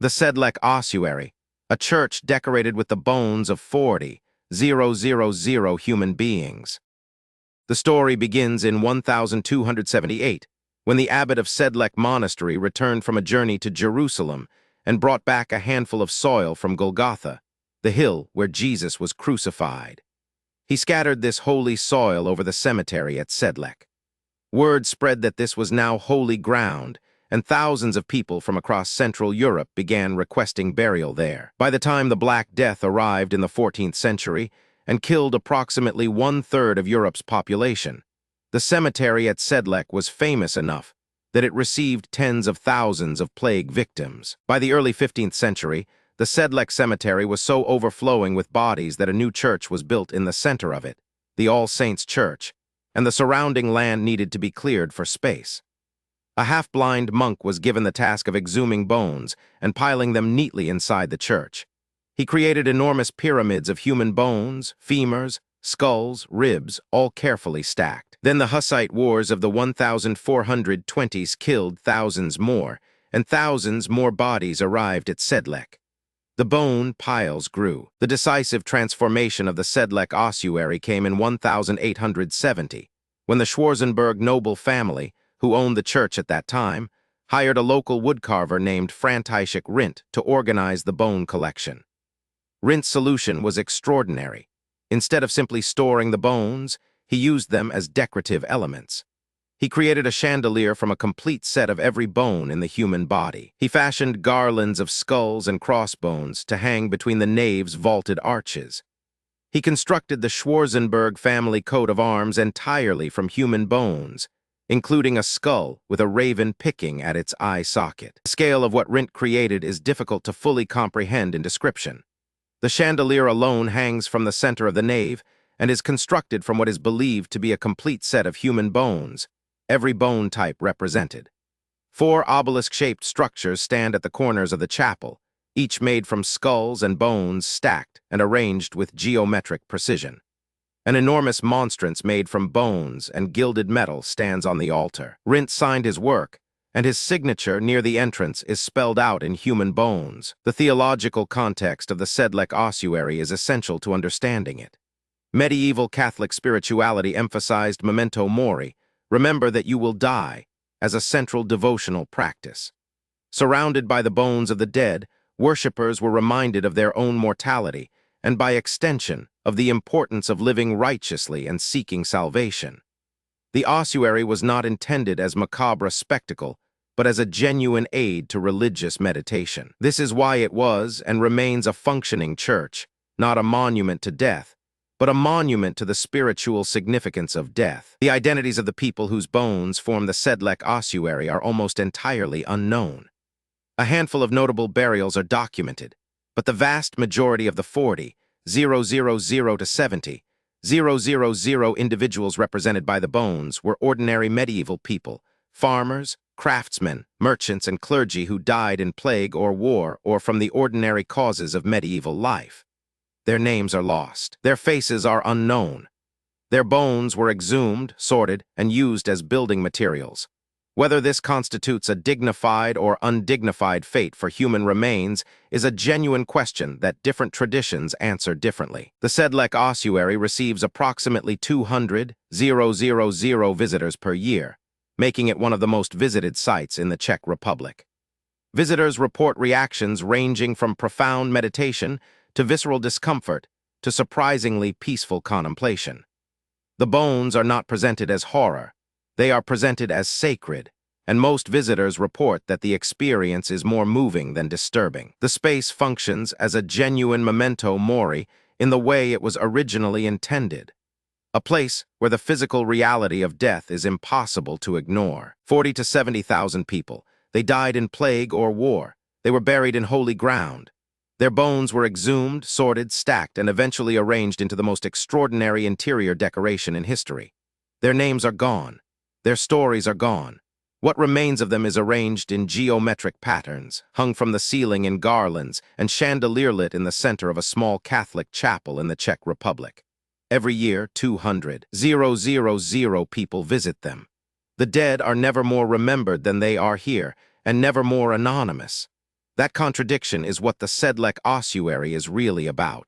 The Sedlec Ossuary, a church decorated with the bones of 40,000 human beings. The story begins in 1278, when the abbot of Sedlec Monastery returned from a journey to Jerusalem and brought back a handful of soil from Golgotha, the hill where Jesus was crucified. He scattered this holy soil over the cemetery at Sedlec. Word spread that this was now holy ground, and thousands of people from across Central Europe began requesting burial there. By the time the Black Death arrived in the 14th century and killed approximately 1/3 of Europe's population, the cemetery at Sedlec was famous enough that it received tens of thousands of plague victims. By the early 15th century, the Sedlec cemetery was so overflowing with bodies that a new church was built in the center of it, the All Saints Church, and the surrounding land needed to be cleared for space. A half-blind monk was given the task of exhuming bones and piling them neatly inside the church. He created enormous pyramids of human bones, femurs, skulls, ribs, all carefully stacked. Then the Hussite Wars of the 1420s killed thousands more, and thousands more bodies arrived at Sedlec. The bone piles grew. The decisive transformation of the Sedlec Ossuary came in 1870, when the Schwarzenberg noble family, who owned the church at that time, hired a local woodcarver named Frantiek Rint to organize the bone collection. Rint's solution was extraordinary. Instead of simply storing the bones, he used them as decorative elements. He created a chandelier from a complete set of every bone in the human body. He fashioned garlands of skulls and crossbones to hang between the nave's vaulted arches. He constructed the Schwarzenberg family coat of arms entirely from human bones, including a skull with a raven picking at its eye socket. The scale of what Rint created is difficult to fully comprehend in description. The chandelier alone hangs from the center of the nave and is constructed from what is believed to be a complete set of human bones, every bone type represented. 4 obelisk-shaped structures stand at the corners of the chapel, each made from skulls and bones stacked and arranged with geometric precision. An enormous monstrance made from bones and gilded metal stands on the altar. Rint signed his work, and his signature near the entrance is spelled out in human bones. The theological context of the Sedlec Ossuary is essential to understanding it. Medieval Catholic spirituality emphasized memento mori, remember that you will die, as a central devotional practice. Surrounded by the bones of the dead, worshippers were reminded of their own mortality, and by extension, of the importance of living righteously and seeking salvation. The ossuary was not intended as macabre spectacle, but as a genuine aid to religious meditation. This is why it was and remains a functioning church, not a monument to death, but a monument to the spiritual significance of death. The identities of the people whose bones form the Sedlec Ossuary are almost entirely unknown. A handful of notable burials are documented, but the vast majority of the 40,000 to 70,000 individuals represented by the bones were ordinary medieval people, farmers, craftsmen, merchants, and clergy who died in plague or war or from the ordinary causes of medieval life. Their names are lost. Their faces are unknown. Their bones were exhumed, sorted, and used as building materials. Whether this constitutes a dignified or undignified fate for human remains is a genuine question that different traditions answer differently. The Sedlec Ossuary receives approximately 200,000 visitors per year, making it one of the most visited sites in the Czech Republic. Visitors report reactions ranging from profound meditation to visceral discomfort to surprisingly peaceful contemplation. The bones are not presented as horror. They are presented as sacred, and most visitors report that the experience is more moving than disturbing. The space functions as a genuine memento mori in the way it was originally intended, a place where the physical reality of death is impossible to ignore. 40,000 to 70,000 people. They died in plague or war. They were buried in holy ground. Their bones were exhumed, sorted, stacked, and eventually arranged into the most extraordinary interior decoration in history. Their names are gone. Their stories are gone. What remains of them is arranged in geometric patterns, hung from the ceiling in garlands, and chandelier-lit in the center of a small Catholic chapel in the Czech Republic. Every year, 200,000 people visit them. The dead are never more remembered than they are here, and never more anonymous. That contradiction is what the Sedlec Ossuary is really about.